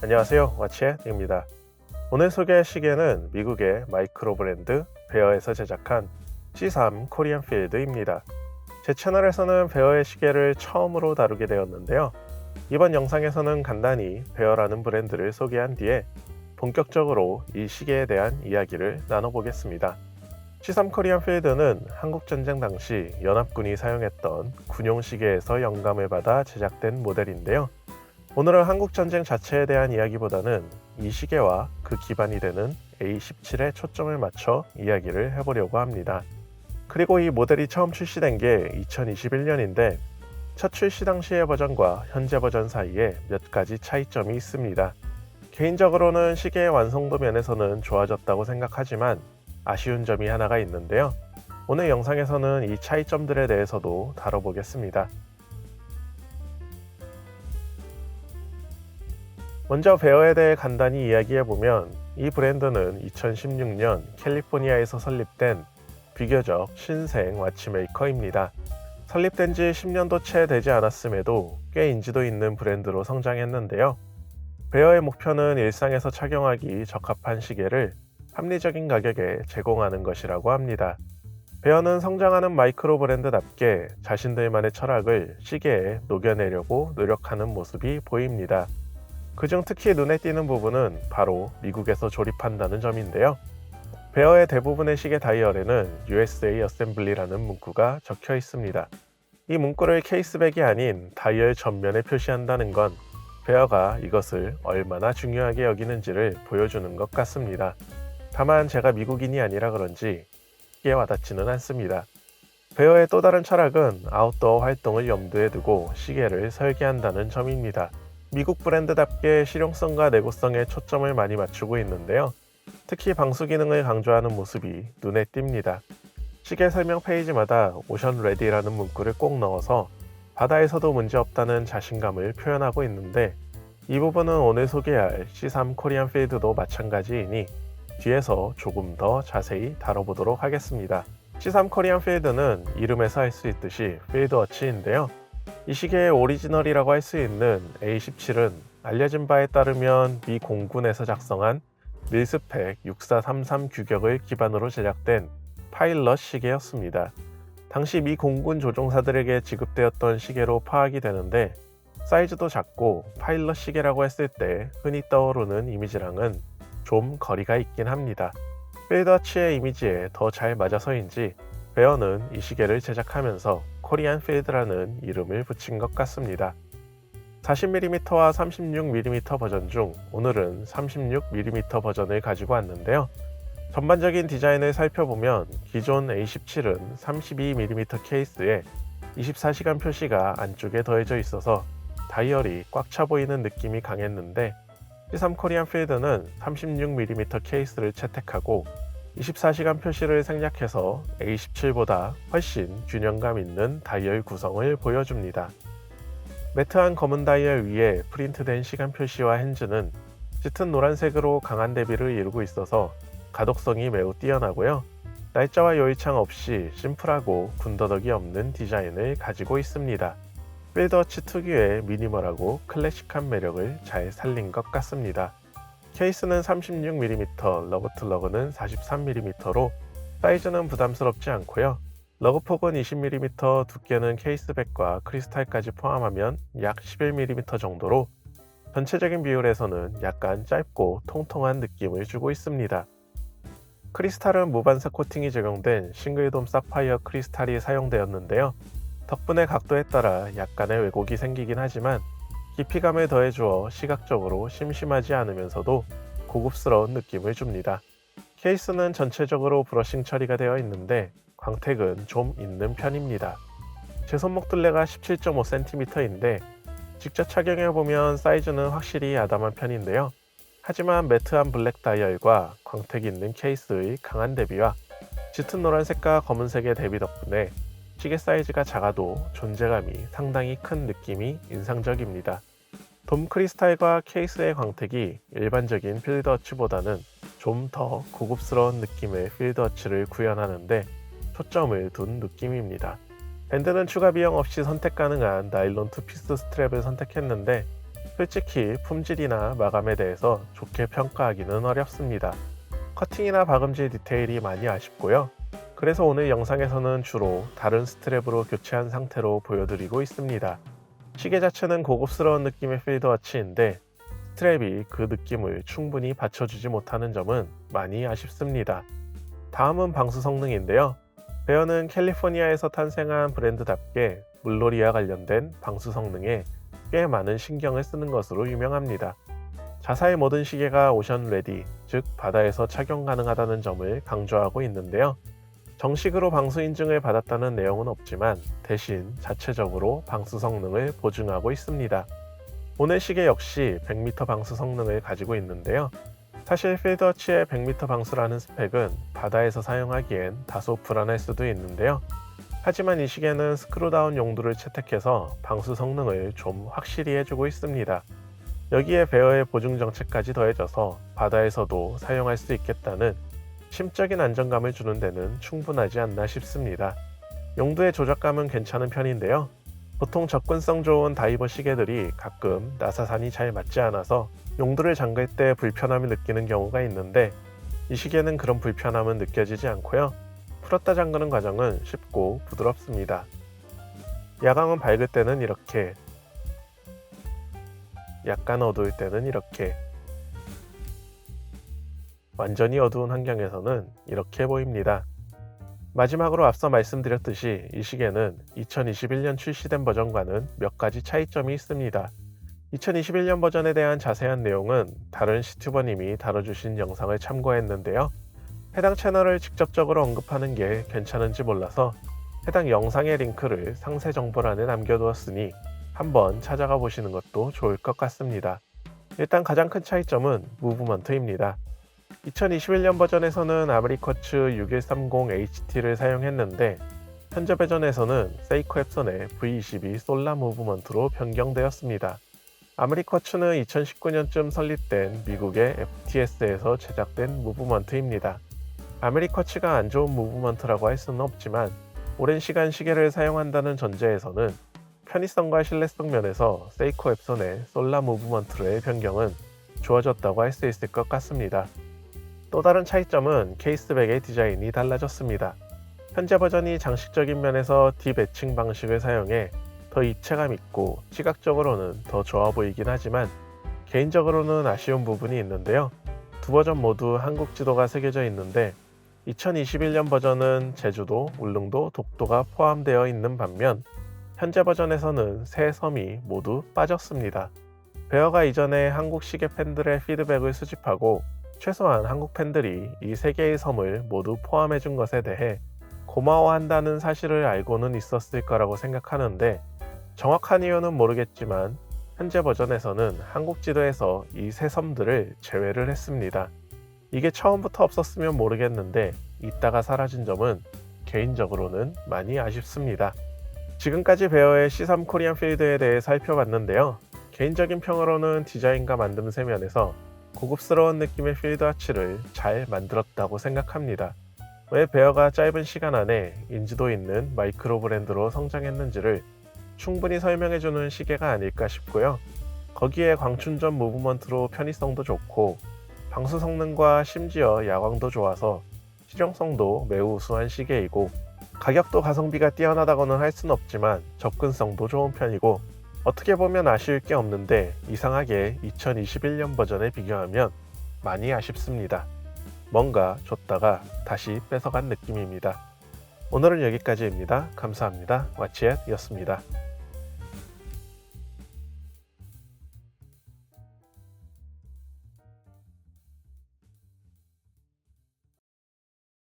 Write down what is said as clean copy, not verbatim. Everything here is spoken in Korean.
안녕하세요, 와치앤입니다. 오늘 소개할 시계는 미국의 마이크로 브랜드 베어에서 제작한 C3 코리안 필드입니다. 제 채널에서는 베어의 시계를 처음으로 다루게 되었는데요. 이번 영상에서는 간단히 베어라는 브랜드를 소개한 뒤에 본격적으로 이 시계에 대한 이야기를 나눠보겠습니다. C3 코리안 필드는 한국전쟁 당시 연합군이 사용했던 군용 시계에서 영감을 받아 제작된 모델인데요. 오늘은 한국전쟁 자체에 대한 이야기보다는 이 시계와 그 기반이 되는 A17에 초점을 맞춰 이야기를 해보려고 합니다. 그리고 이 모델이 처음 출시된 게 2021년인데 첫 출시 당시의 버전과 현재 버전 사이에 몇 가지 차이점이 있습니다. 개인적으로는 시계의 완성도 면에서는 좋아졌다고 생각하지만 아쉬운 점이 하나가 있는데요. 오늘 영상에서는 이 차이점들에 대해서도 다뤄보겠습니다. 먼저 베어에 대해 간단히 이야기해보면 이 브랜드는 2016년 캘리포니아에서 설립된 비교적 신생 와치메이커입니다. 설립된 지 10년도 채 되지 않았음에도 꽤 인지도 있는 브랜드로 성장했는데요. 베어의 목표는 일상에서 착용하기 적합한 시계를 합리적인 가격에 제공하는 것이라고 합니다. 베어는 성장하는 마이크로 브랜드답게 자신들만의 철학을 시계에 녹여내려고 노력하는 모습이 보입니다. 그중 특히 눈에 띄는 부분은 바로 미국에서 조립한다는 점인데요. 베어의 대부분의 시계 다이얼에는 USA 어셈블리라는 문구가 적혀 있습니다. 이 문구를 케이스백이 아닌 다이얼 전면에 표시한다는 건 베어가 이것을 얼마나 중요하게 여기는지를 보여주는 것 같습니다. 다만 제가 미국인이 아니라 그런지 이게 와닿지는 않습니다. 베어의 또 다른 철학은 아웃도어 활동을 염두에 두고 시계를 설계한다는 점입니다. 미국 브랜드답게 실용성과 내구성에 초점을 많이 맞추고 있는데요. 특히 방수 기능을 강조하는 모습이 눈에 띕니다. 시계 설명 페이지마다 오션 레디라는 문구를 꼭 넣어서 바다에서도 문제없다는 자신감을 표현하고 있는데 이 부분은 오늘 소개할 C3 코리안 필드도 마찬가지이니 뒤에서 조금 더 자세히 다뤄보도록 하겠습니다. C3 코리안 필드는 이름에서 알 수 있듯이 필드워치인데요. 이 시계의 오리지널이라고 할 수 있는 A17은 알려진 바에 따르면 미 공군에서 작성한 밀스펙 6433 규격을 기반으로 제작된 파일럿 시계였습니다. 당시 미 공군 조종사들에게 지급되었던 시계로 파악이 되는데 사이즈도 작고 파일럿 시계라고 했을 때 흔히 떠오르는 이미지랑은 좀 거리가 있긴 합니다. 필드워치의 이미지에 더 잘 맞아서인지 베어는 이 시계를 제작하면서 코리안 필드라는 이름을 붙인 것 같습니다. 40mm와 36mm 버전 중 오늘은 36mm 버전을 가지고 왔는데요. 전반적인 디자인을 살펴보면 기존 A17은 32mm 케이스에 24시간 표시가 안쪽에 더해져 있어서 다이얼이 꽉 차 보이는 느낌이 강했는데 C3 코리안 필드는 36mm 케이스를 채택하고 24시간 표시를 생략해서 A17보다 훨씬 균형감 있는 다이얼 구성을 보여줍니다. 매트한 검은 다이얼 위에 프린트된 시간 표시와 핸즈는 짙은 노란색으로 강한 대비를 이루고 있어서 가독성이 매우 뛰어나고요. 날짜와 요일창 없이 심플하고 군더더기 없는 디자인을 가지고 있습니다. 필드워치 특유의 미니멀하고 클래식한 매력을 잘 살린 것 같습니다. 케이스는 36mm, 러그트 러그는 43mm로 사이즈는 부담스럽지 않고요. 러그폭은 20mm, 두께는 케이스백과 크리스탈까지 포함하면 약 11mm 정도로 전체적인 비율에서는 약간 짧고 통통한 느낌을 주고 있습니다. 크리스탈은 무반사 코팅이 적용된 싱글돔 사파이어 크리스탈이 사용되었는데요. 덕분에 각도에 따라 약간의 왜곡이 생기긴 하지만 깊이감을 더해주어 시각적으로 심심하지 않으면서도 고급스러운 느낌을 줍니다. 케이스는 전체적으로 브러싱 처리가 되어 있는데 광택은 좀 있는 편입니다. 제 손목 둘레가 17.5cm인데 직접 착용해보면 사이즈는 확실히 아담한 편인데요. 하지만 매트한 블랙 다이얼과 광택 있는 케이스의 강한 대비와 짙은 노란색과 검은색의 대비 덕분에 시계 사이즈가 작아도 존재감이 상당히 큰 느낌이 인상적입니다. 돔 크리스탈과 케이스의 광택이 일반적인 필드워치보다는 좀 더 고급스러운 느낌의 필드워치를 구현하는데 초점을 둔 느낌입니다. 밴드는 추가 비용 없이 선택 가능한 나일론 투피스 스트랩을 선택했는데 솔직히 품질이나 마감에 대해서 좋게 평가하기는 어렵습니다. 커팅이나 박음질 디테일이 많이 아쉽고요. 그래서 오늘 영상에서는 주로 다른 스트랩으로 교체한 상태로 보여드리고 있습니다. 시계 자체는 고급스러운 느낌의 필드워치인데 스트랩이 그 느낌을 충분히 받쳐주지 못하는 점은 많이 아쉽습니다. 다음은 방수 성능인데요. 베어는 캘리포니아에서 탄생한 브랜드답게 물놀이와 관련된 방수 성능에 꽤 많은 신경을 쓰는 것으로 유명합니다. 자사의 모든 시계가 오션 레디, 즉 바다에서 착용 가능하다는 점을 강조하고 있는데요. 정식으로 방수 인증을 받았다는 내용은 없지만 대신 자체적으로 방수 성능을 보증하고 있습니다. 오늘 시계 역시 100m 방수 성능을 가지고 있는데요. 사실 필드워치의 100m 방수라는 스펙은 바다에서 사용하기엔 다소 불안할 수도 있는데요. 하지만 이 시계는 스크루다운 용도를 채택해서 방수 성능을 좀 확실히 해주고 있습니다. 여기에 베어의 보증 정책까지 더해져서 바다에서도 사용할 수 있겠다는 심적인 안정감을 주는 데는 충분하지 않나 싶습니다. 용도의 조작감은 괜찮은 편인데요. 보통 접근성 좋은 다이버 시계들이 가끔 나사산이 잘 맞지 않아서 용도를 잠글 때 불편함을 느끼는 경우가 있는데 이 시계는 그런 불편함은 느껴지지 않고요. 풀었다 잠그는 과정은 쉽고 부드럽습니다. 야광은 밝을 때는 이렇게, 약간 어두울 때는 이렇게, 완전히 어두운 환경에서는 이렇게 보입니다. 마지막으로 앞서 말씀드렸듯이 이 시계는 2021년 출시된 버전과는 몇 가지 차이점이 있습니다. 2021년 버전에 대한 자세한 내용은 다른 시튜버님이 다뤄주신 영상을 참고했는데요. 해당 채널을 직접적으로 언급하는 게 괜찮은지 몰라서 해당 영상의 링크를 상세 정보란에 남겨두었으니 한번 찾아가 보시는 것도 좋을 것 같습니다. 일단 가장 큰 차이점은 무브먼트입니다. 2021년 버전에서는 아메리커츠 6130HT를 사용했는데 현재 버전에서는 세이코 앱선의 V22 솔라 무브먼트로 변경되었습니다. 아메리커츠는 2019년쯤 설립된 미국의 FTS에서 제작된 무브먼트입니다. 아메리커츠가 안 좋은 무브먼트라고 할 수는 없지만 오랜 시간 시계를 사용한다는 전제에서는 편의성과 신뢰성 면에서 세이코 앱선의 솔라 무브먼트로의 변경은 좋아졌다고 할 수 있을 것 같습니다. 또 다른 차이점은 케이스백의 디자인이 달라졌습니다. 현재 버전이 장식적인 면에서 딥 애칭 방식을 사용해 더 입체감 있고 시각적으로는 더 좋아 보이긴 하지만 개인적으로는 아쉬운 부분이 있는데요. 두 버전 모두 한국 지도가 새겨져 있는데 2021년 버전은 제주도, 울릉도, 독도가 포함되어 있는 반면 현재 버전에서는 세 섬이 모두 빠졌습니다. 베어가 이전에 한국 시계 팬들의 피드백을 수집하고 최소한 한국 팬들이 이 세 개의 섬을 모두 포함해준 것에 대해 고마워한다는 사실을 알고는 있었을 거라고 생각하는데 정확한 이유는 모르겠지만 현재 버전에서는 한국 지도에서 이 세 섬들을 제외를 했습니다. 이게 처음부터 없었으면 모르겠는데 있다가 사라진 점은 개인적으로는 많이 아쉽습니다. 지금까지 베어의 C3 코리안 필드에 대해 살펴봤는데요. 개인적인 평으로는 디자인과 만듦새 면에서 고급스러운 느낌의 필드워치를 잘 만들었다고 생각합니다. 왜 베어가 짧은 시간 안에 인지도 있는 마이크로 브랜드로 성장했는지를 충분히 설명해주는 시계가 아닐까 싶고요. 거기에 광춘전 무브먼트로 편의성도 좋고 방수 성능과 심지어 야광도 좋아서 실용성도 매우 우수한 시계이고 가격도 가성비가 뛰어나다고는 할 순 없지만 접근성도 좋은 편이고 어떻게 보면 아쉬울 게 없는데 이상하게 2021년 버전에 비교하면 많이 아쉽습니다. 뭔가 줬다가 다시 뺏어간 느낌입니다. 오늘은 여기까지입니다. 감사합니다. 와치앳이었습니다.